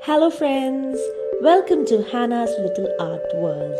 Hello, friends. Welcome to Hannah's Little Art World.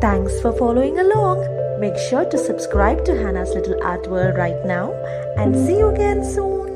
Thanks for following along. Make sure to subscribe to Hannah's Little Art World right now and see you again soon.